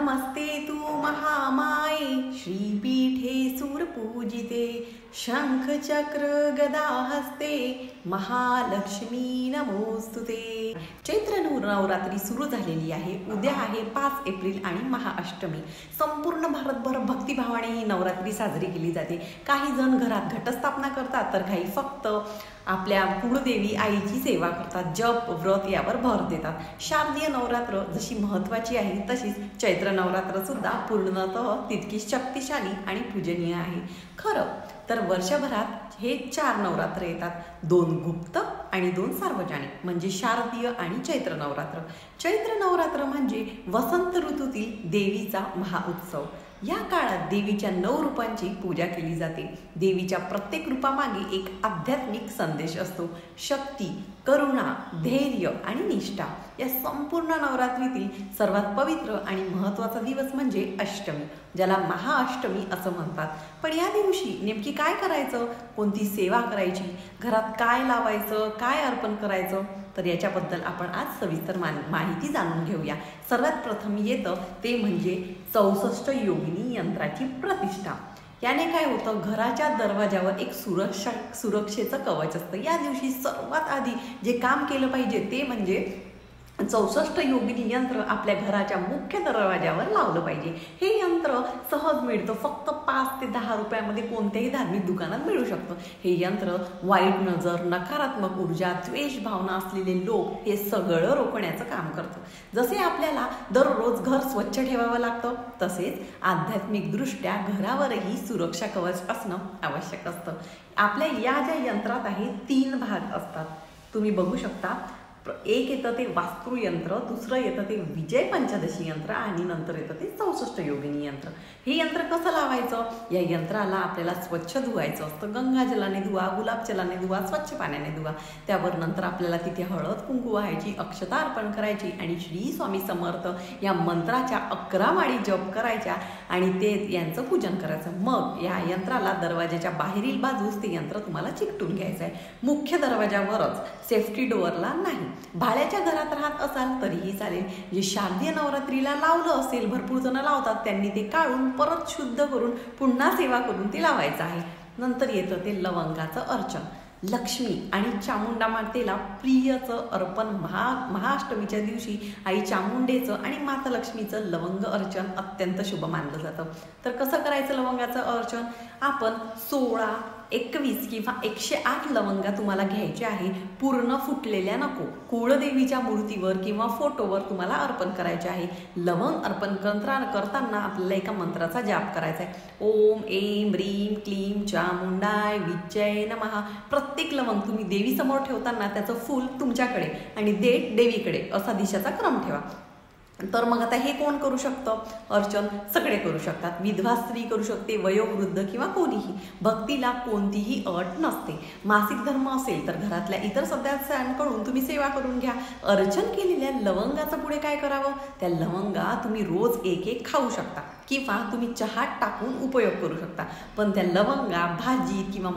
नमस्ते तू महामाये श्रीपीठे सूरपूजिते शंख चक्र गदा हस्ते महालक्ष्मी नमोस्तुते। चैत्र नवरात्री सुरू झालेली आहे। उद्या आहे 5 एप्रिल आणि महाअष्टमी। संपूर्ण भारतभर भक्तिभावाने ही नवरात्री साजरी केली जाते। काही जण घरात घटस्थापना करतात तर काही फक्त आपल्या कुळदेवी आईची सेवा करतात, जप व्रत यावर भर देतात। शारदीय नवरात्र जशी महत्त्वाची आहे तशीच चैत्र नवरात्र सुद्धा पूर्णतः तितकीच शक्तिशाली आणि पूजनीय आहे। खरं तर वर्षभरात हे 4 नवरात्र येतात, 2 गुप्त आणि 2 सार्वजनिक, म्हणजे शारदीय आणि चैत्र नवरात्र। चैत्र नवरात्र म्हणजे वसंत ऋतूतील देवीचा महाउत्सव। या काळात देवीच्या 9 रूपांची पूजा केली जाते। देवीच्या प्रत्येक रूपामागे एक आध्यात्मिक संदेश असतो। शक्ती, करुणा, धैर्य आणि निष्ठा। या संपूर्ण नवरात्रीतील सर्वात पवित्र आणि महत्त्वाचा दिवस म्हणजे अष्टमी, ज्याला महाअष्टमी असं म्हणतात। पण या दिवशी नेमकी काय करायचं, कोणती सेवा करायची, घरात काय लावायचं, काय अर्पण करायचं, तर याच्याबद्दल आपण आज सविस्तर माहिती जाणून घेऊया। सर्वात प्रथम येतं ते म्हणजे 64 योगिनी यंत्राची प्रतिष्ठा। याने काय होतं, घराच्या दरवाजावर एक सुरक्षेचं कवच असतं। या दिवशी सर्वात आधी जे काम केलं पाहिजे ते म्हणजे 64 योगिनी यंत्र आपल्या घराच्या मुख्य दरवाजावर लावलं पाहिजे। हे यंत्र सहज मिळतं, फक्त 5 ते 10 रुपयामध्ये कोणत्याही धार्मिक दुकानात मिळू शकतं। हे यंत्र वाईट नजर, नकारात्मक ऊर्जा, द्वेष भावना असलेले लोक हे सगळं रोखण्याचं काम करतं। जसे आपल्याला दररोज घर स्वच्छ ठेवावं लागतं तसेच आध्यात्मिक दृष्ट्या घरावरही सुरक्षा कवच असणं आवश्यक असतं। आपल्या या ज्या यंत्रात आहे 3 भाग असतात, तुम्ही बघू शकता। एक येतं ते वास्तुयंत्र, दुसरं येतं ते विजय पंचदशी यंत्र आणि नंतर येतं ते 64 योगिनी यंत्र। हे यंत्र कसं लावायचं, या यंत्राला आपल्याला स्वच्छ धुवायचं असतं। गंगाजलाने धुवा, गुलाबजलाने धुवा, स्वच्छ पाण्याने धुवा। त्यावर नंतर आपल्याला तिथे हळद कुंकू व्हायची, अक्षता अर्पण करायची आणि श्री स्वामी समर्थ या मंत्राच्या 11 माळी जप करायच्या आणि ते यांचं पूजन करायचं। मग या यंत्राला दरवाजाच्या बाहेरील बाजूस ते यंत्र तुम्हाला चिकटून घ्यायचं आहे, मुख्य दरवाजावरच, सेफ्टी डोअरला नाही। भाड्याच्या घरात राहत असाल तरीही चालेल। जे शारदीय नवरात्रीला लावलं असेल, भरपूर जण लावतात, त्यांनी ते काढून परत शुद्ध करून पुन्हा सेवा करून ते लावायचं आहे। नंतर येतं ते लवंगाचं अर्चन। लक्ष्मी आणि चामुंडा मातेला प्रियचं अर्पण महाअष्टमीच्या दिवशी आई चामुंडेचं आणि माता लक्ष्मीचं लवंग अर्चन अत्यंत शुभ मानलं जातं। तर कसं करायचं लवंगाचं अर्चन, आपण 16, 21 किंवा 108 लवंगा तुम्हाला घ्यायचे आहे। पूर्ण फुटलेल्या नको, कुळदेवीच्या मूर्तीवर किंवा फोटोवर तुम्हाला अर्पण करायचे आहे। लवंग अर्पण करताना आपल्याला एका मंत्राचा जाप करायचा आहे। ओम ऐं ह्रीं क्लीं चामुंडाय विद्याय नमः। प्रत्येक लवंग तुम्ही देवीसमोर ठेवताना त्याचं फूल तुमच्याकडे आणि देठ देवीकडे असा दिशेचा क्रम ठेवा। तर मग आता हे कोण करू शकतं अर्चन, सगळे करू शकतात। विधवा स्त्री करू शकते, वयोवृद्ध किंवा कोणीही। भक्तीला कोणतीही अट नसते। मासिक धर्म असेल तर घरातल्या इतर सदस्यांकडून तुम्ही सेवा करून घ्या। अर्चन केलेल्या लवंगाचं पुढे काय करावं, त्या लवंगा तुम्ही रोज एक खाऊ शकता किंवा तुम्ही चहात टाकून उपयोग करू शकता। पण त्या लवंगा भाजीत किंवा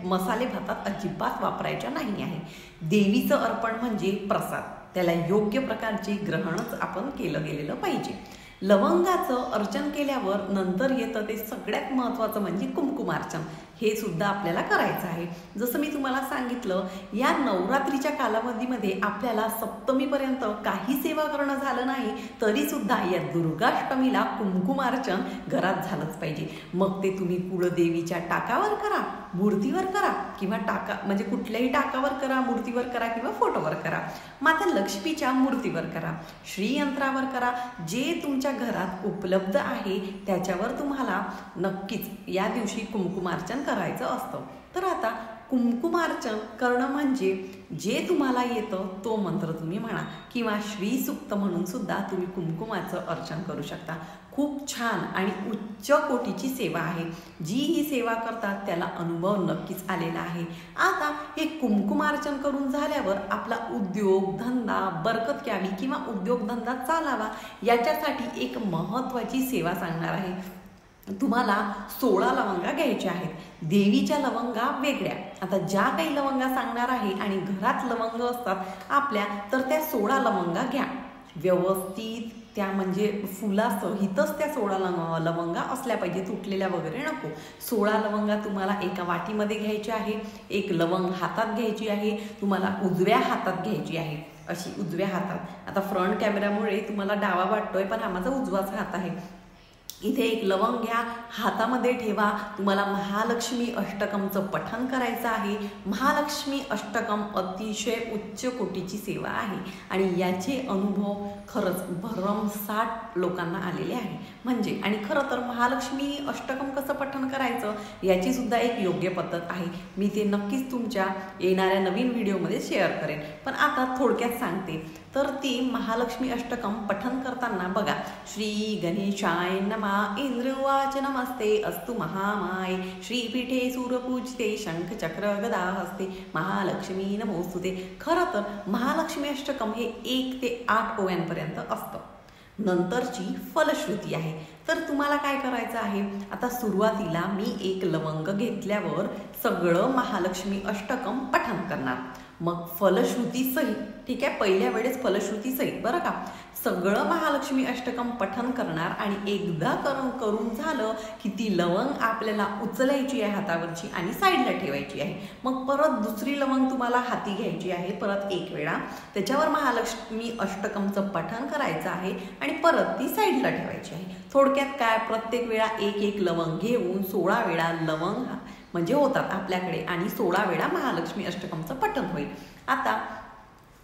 मसाले भातात अजिबात वापरायच्या नाही आहे। देवीचं अर्पण म्हणजे प्रसाद, त्याला योग्य प्रकारचे ग्रहणच आपण केलं गेलेलं पाहिजे। लवंगाचं अर्चन केल्यावर नंतर येतं ते सगळ्यात महत्त्वाचं म्हणजे कुंकुमार्चन। हे सुद्धा आपल्याला करायचं आहे। जसं मी तुम्हाला सांगितलं, या नवरात्रीच्या कालावधीमध्ये आपल्याला सप्तमीपर्यंत काही सेवा करणं झालं नाही तरी सुद्धा या दुर्गाष्टमीला कुंकुमार्चन घरात झालंच पाहिजे। मग ते तुम्ही कुळदेवीच्या टाकावर करा, मूर्तीवर करा किंवा म्हणजे कुठल्याही टाकावर करा, मूर्तीवर करा किंवा फोटोवर करा। माता लक्ष्मीच्या मूर्तीवर करा, श्रीयंत्रावर करा, जे तुमच्या घरात उपलब्ध आहे त्याच्यावर तुम्हाला नक्कीच या दिवशी कुंकुमार्चन करायचं असतं। तर आता कुंकुमार्चन करणं म्हणजे जे तुम्हाला येतं तो मंत्र तुम्ही म्हणा किंवा श्री सूक्त म्हणून सुद्धा तुम्ही कुंकुमाचं अर्चन करू शकता। खूप छान आणि उच्च कोटीची सेवा आहे। जी ही सेवा करतात त्याला अनुभव नक्कीच आलेला आहे। आता हे कुंकुमार्चन करून झाल्यावर आपला उद्योग धंदा बरकत यावी किंवा उद्योगधंदा चालावा याच्यासाठी एक महत्त्वाची सेवा सांगणार आहे। तुम्हाला 16 लवंगा घ्यायच्या आहेत। देवीच्या लवंगा वेगळ्या। आता ज्या काही लवंगा सांगणार आहे आणि घरात लवंग असतात आपल्या, तर त्या 16 लवंगा घ्या, व्यवस्थित त्या म्हणजे फुलासहितच त्या 16 लवंगा असल्या पाहिजे, तुटलेल्या वगैरे नको. 16 लवंगा तुम्हाला एका वाटीमध्ये घ्यायची आहे. एक लवंग हातात घ्यायची आहे, तुम्हाला उजव्या हातात घ्यायची आहे, अशी उजव्या हातात. आता फ्रंट कॅमेऱ्यामुळे तुम्हाला डावा वाटतोय, पण हा माझा उजवाच हात आहे. इथे एक लवंग घ्या, हातामध्ये ठेवा. तुम्हाला महालक्ष्मी अष्टकमचं पठण करायचं आहे. महालक्ष्मी अष्टकम अतिशय उच्च कोटीची सेवा आहे आणि याचे अनुभव खरंच भरमसाठ लोकांना आलेले आहे. म्हणजे आणि खरं तर महालक्ष्मी अष्टकम कसं पठण करायचं याची सुद्धा एक योग्य पद्धत आहे. मी ते नक्कीच तुमच्या येणाऱ्या नवीन व्हिडिओमध्ये शेअर करेन, पण आता थोडक्यात सांगते. तर ती महालक्ष्मी अष्टकम पठण करताना बघा, श्री गणेशाय नमः, इंद्रवाच नमस्ते अस्तु महामाय, श्रीपीठे सूरपूजिते शंख चक्र गदा हस्ते, महालक्ष्मी नमोस्तुते. खरं तर महालक्ष्मी अष्टकम हे 1 ते 8 ओव्यांपर्यंत असतं. नंतरची फलश्रुती आहे. तर तुम्हाला काय करायचं आहे, आता सुरुवातीला मी एक लवंग घेतल्यावर सगळं महालक्ष्मी अष्टकम पठण करणार, मग फलश्रुती सहित. ठीक आहे, पहिल्या वेळेस फलश्रुती सहित बरं का. सगळं महालक्ष्मी अष्टकम पठण करणार आणि एकदा करून झालं की ती लवंग आपल्याला उचलायची आहे हातावरची आणि साईडला ठेवायची आहे. मग परत दुसरी लवंग तुम्हाला हाती घ्यायची आहे परत एक वेळा, त्याच्यावर महालक्ष्मी अष्टकमचं पठण करायचं आहे आणि परत ती साईडला ठेवायची आहे. थोडक्यात काय, प्रत्येक वेळा एक लवंग घेऊन 16 वेळा लवंग म्हणजे होतात आपल्याकडे आणि 16 वेळा महालक्ष्मी अष्टकमचं पठण होईल. आता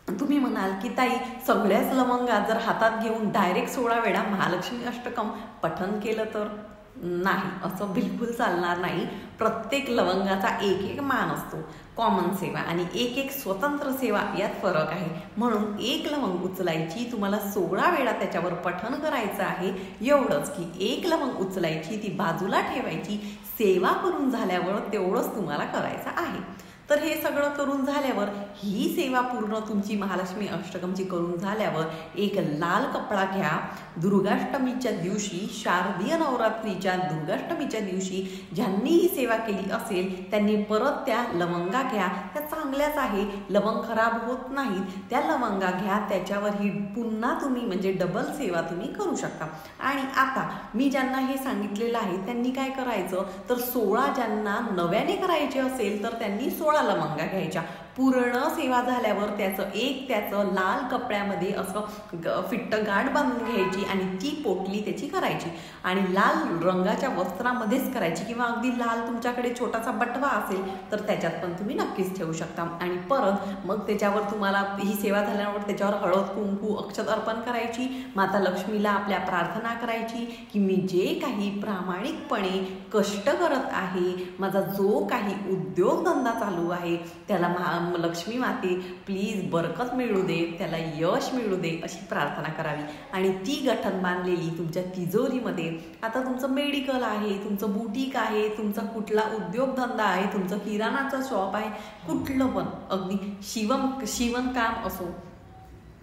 तुम्ही म्हणाल की ताई, सगळ्याच लवंगा जर हातात घेऊन डायरेक्ट 16 वेळा महालक्ष्मी अष्टकम पठण केलं तर? नाही, असं बिलकुल चालणार नाही. प्रत्येक लवंगाचा एक मान असतो, कॉमन सेवा आणि एक स्वतंत्र सेवा, यात फरक आहे. म्हणून एक लवंग उचलायची, तुम्हाला 16 वेळा त्याच्यावर पठण करायचं आहे. एवढंच की एक लवंग उचलायची, ती बाजूला ठेवायची, सेवा करून झाल्यावर तेवढंच तुम्हाला करायचं आहे. तर हे सगळं करून झाल्यावर, ही सेवा पूर्ण तुमची महालक्ष्मी अष्टकमची करून झाल्यावर एक लाल कपडा घ्या. दुर्गाष्टमीच्या दिवशी, शारदीय नवरात्रीच्या दुर्गाष्टमीच्या दिवशी ज्यांनी ही सेवा केली असेल त्यांनी परत त्या लवंगा घ्या. त्या चांगल्याच आहे, लवंग खराब होत नाहीत, त्या लवंगा घ्या. त्याच्यावर ही पुन्हा तुम्ही म्हणजे डबल सेवा तुम्ही करू शकता. आणि आता मी ज्यांना हे सांगितलेलं आहे त्यांनी काय करायचं, तर 16 ज्यांना नव्याने करायचे असेल तर त्यांनी 16 लवंगा घ्यायच्या. पूर्ण सेवा झाल्यावर त्याचं लाल कपड्यामध्ये असं फिट्ट गाठ बांधून घ्यायची आणि ती पोटली त्याची करायची आणि लाल रंगाच्या वस्त्रामध्येच करायची, किंवा अगदी लाल तुमच्याकडे छोटासा बटवा असेल तर त्याच्यात पण तुम्ही नक्कीच ठेवू शकता. आणि परत मग त्याच्यावर तुम्हाला ही सेवा झाल्यावर त्याच्यावर हळद कुंकू अक्षत अर्पण करायची, माता लक्ष्मीला आपल्या प्रार्थना करायची की मी जे काही प्रामाणिकपणे कष्ट करत आहे, माझा जो काही उद्योगधंदा चालू आहे त्याला लक्ष्मी माते प्लीज बरकत मिळू दे, त्याला यश मिळू दे, अशी प्रार्थना करावी. आणि ती गठण बांधलेली तुमच्या तिजोरीमध्ये, आता तुमचं मेडिकल आहे, तुमचं बुटीक आहे, तुमचा कुठला उद्योगधंदा आहे, तुमचं किराणाचं शॉप आहे, कुठलं पण अगदी शिवणकाम असो,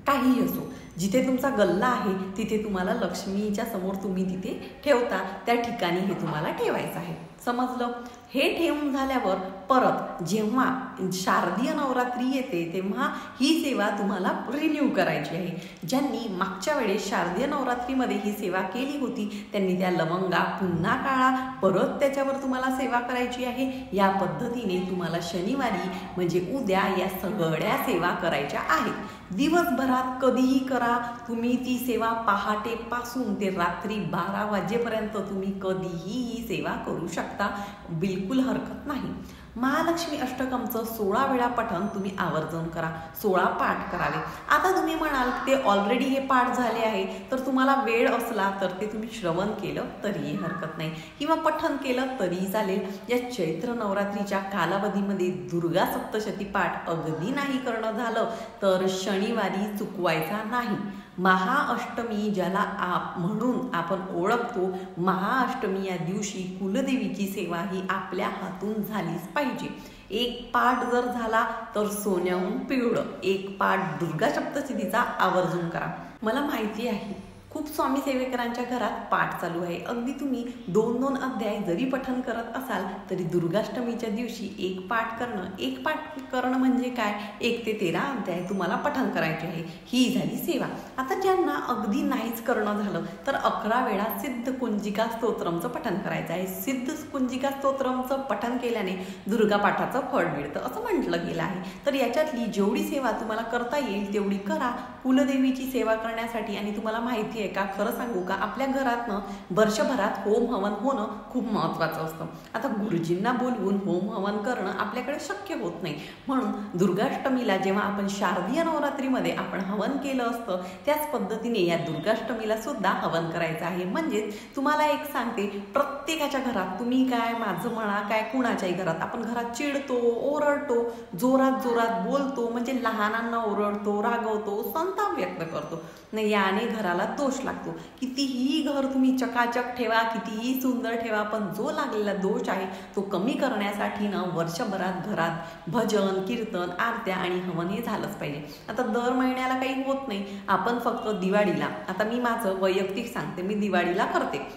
काहीही असो, जिथे तुमचा गल्ला आहे तिथे तुम्हाला लक्ष्मीच्या समोर तुम्ही तिथे ठेवता, त्या ठिकाणी हे तुम्हाला ठेवायचं आहे. समजलं? हे ठेवून झाल्यावर परत जेव्हा शारदीय नवरात्री येते तेव्हा ही सेवा तुम्हाला रिन्यू करायची आहे. ज्यांनी मागच्या वेळेस शारदीय नवरात्रीमध्ये ही सेवा केली होती त्यांनी त्या लवंगा पुन्हा काढा, परत त्याच्यावर तुम्हाला सेवा करायची आहे. या पद्धतीने तुम्हाला शनिवारी म्हणजे उद्या या सगळ्या सेवा करायच्या आहेत. दिवसभरात कधीही करा तुम्ही ती सेवा, पहाटेपासून ते रात्री 12 वाजेपर्यंत तुम्ही कधीही ही सेवा करू शकता, बिलकुल हरकत नाही. महालक्ष्मी अष्टकमचं 16 वेळा पठण तुम्ही आवर्जून करा, 16 पाठ करावे. आता तुम्ही म्हणाल ते ऑलरेडी हे पाठ झाले आहे, तर तुम्हाला वेळ असला तर ते तुम्ही श्रवण केलं तरीही हरकत नाही किंवा पठण केलं तरीही चालेल. या चैत्र नवरात्रीच्या कालावधीमध्ये दुर्गा सप्तशती पाठ अगदी नाही करणं झालं तर शनिवारी चुकवायचा नाही. महाअष्टमी ज्याला म्हणून आपण ओळखतो, महाअष्टमी या दिवशी कुलदेवीची सेवा ही आपल्या हातून झालीच पाहिजे. एक पाठ जर झाला तर सोन्याहून पिवळं, एक पाठ दुर्गा सप्तशतीचा आवर्जून करा. मला माहिती आहे खूप स्वामी सेवेकरांच्या घरात पाठ चालू आहे. अगदी तुम्ही 2-2 अध्याय जरी पठण करत असाल तरी दुर्गाष्टमीच्या दिवशी एक पाठ करणं म्हणजे काय, 1 ते 13 अध्याय तुम्हाला पठण करायचे आहे. ही झाली सेवा. आता ज्यांना अगदी नाहीच करणं झालं तर 11 वेळा सिद्ध कुंजिका स्तोत्रमचं पठण करायचं आहे. सिद्ध कुंजिका स्तोत्रमचं पठण केल्याने दुर्गा पाठाचं फळ मिळतं असं म्हटलं गेलं आहे. तर याच्यातली जेवढी सेवा तुम्हाला करता येईल तेवढी करा कुलदेवीची सेवा करण्यासाठी. आणि तुम्हाला माहिती आहे का, खरं सांगू का, आपल्या घरातनं वर्षभरात होम हवन होणं खूप महत्त्वाचं असतं. आता गुरुजींना बोलवून होम हवन करणं आपल्याकडे शक्य होत नाही. म्हणून दुर्गाष्टमीला जेव्हा आपण शारदीय नवरात्रीमध्ये आपण हवन केलं असतं त्याच पद्धतीने या दुर्गाष्टमीला सुद्धा हवन करायचं आहे. म्हणजेच तुम्हाला एक सांगते, प्रत्येकाच्या घरात तुम्ही काय, माझं म्हणा काय, कुणाच्याही घरात आपण घरात चिडतो, ओरडतो, जोरात बोलतो, म्हणजे लहानांना ओरडतो, रागवतो, संताप व्यक्त करतो. नाही, याने घराला दोष लागतो. कितीही घर तुम्ही चकाचक ठेवा, कितीही सुंदर ठेवा, पण जो लागलेला दोष आहे तो कमी करण्यासाठी ना वर्षभरात घरात भजन, कीर्तन, आरत्या आणि हवन हे झालंच पाहिजे. आता दर महिन्याला काही होत नाही, आपण फक्त दिवाळीला, आता मी माझं वैयक्तिक सांगते, मी दिवाळीला करते,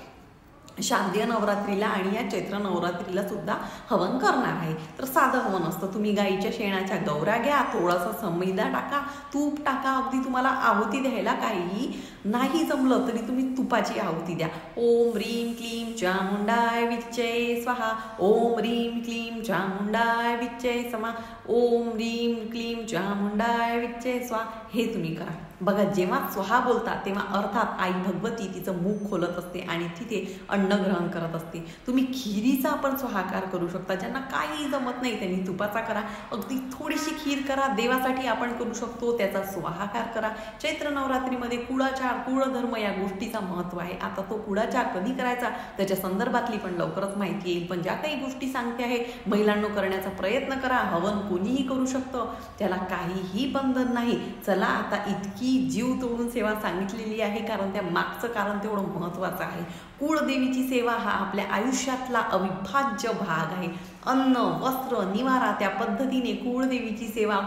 शारदीय नवरात्रीला आणि या चैत्र नवरात्रीला सुद्धा हवन करणार आहे. तर साधं हवन असतं. तुम्ही गाईच्या शेणाच्या गौऱ्या घ्या, थोडासा मैदा टाका, तूप टाका. अगदी तुम्हाला आहुती द्यायला काहीही नाही जमलं तरी तुम्ही तुपाची आहुती द्या. ओम ह्रीं क्लीं चामुंडाय विच्चे स्वाहा, ओम ह्रीं क्लीं चामुंडाय विच्चे समा, ओम ह्रीं क्लीं चामुंडाय विच्चे स्वाहा, हे तुम्ही करा. बघा, जेव्हा स्वाहा बोलता तेव्हा अर्थात आई भगवती तिचं मुख खोलत असते आणि तिथे अन्न ग्रहण करत असते. तुम्ही खिरीचा पण स्वाहाकार करू शकता. ज्यांना काही जमत नाही त्यांनी तुपाचा करा. अगदी थोडीशी खीर करा, देवासाठी आपण करू शकतो, त्याचा स्वाहाकार करा. चैत्र नवरात्रीमध्ये कुळाचार, कुळधर्म या गोष्टीचा महत्त्व आहे. आता तो कुळाचार कधी करायचा त्याच्या संदर्भातली पण लवकरच माहिती येईल. पण ज्या काही गोष्टी सांगते आहे, महिलांनो करण्याचा प्रयत्न करा. हवन कोणीही करू शकतं, त्याला काहीही बंधन नाही. चला, आता इतकी जीव तोडून सेवा सांगितलेली आहे कारण त्या मागचं कारण तेवढं महत्त्वाचं आहे. कुळदेवीची सेवा हा आपल्या आयुष्यातला अविभाज्य भाग आहे. अन्न, वस्त्र, निवारा, त्या पद्धतीने कुळदेवीची सेवा,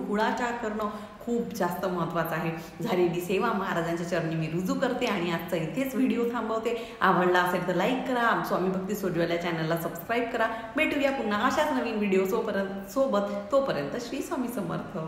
कुळाचार करणं खूप जास्त महत्त्वाचं आहे. झालेली सेवा महाराजांच्या चरणी मी रुजू करते आणि आजचा इथेच व्हिडिओ थांबवते. आवडला असेल तर लाईक करा, स्वामी भक्ती सोज्वल या चॅनलला सबस्क्राईब करा. भेटूया पुन्हा अशाच नवीन व्हिडिओ सोबत. तोपर्यंत श्री स्वामी समर्थ.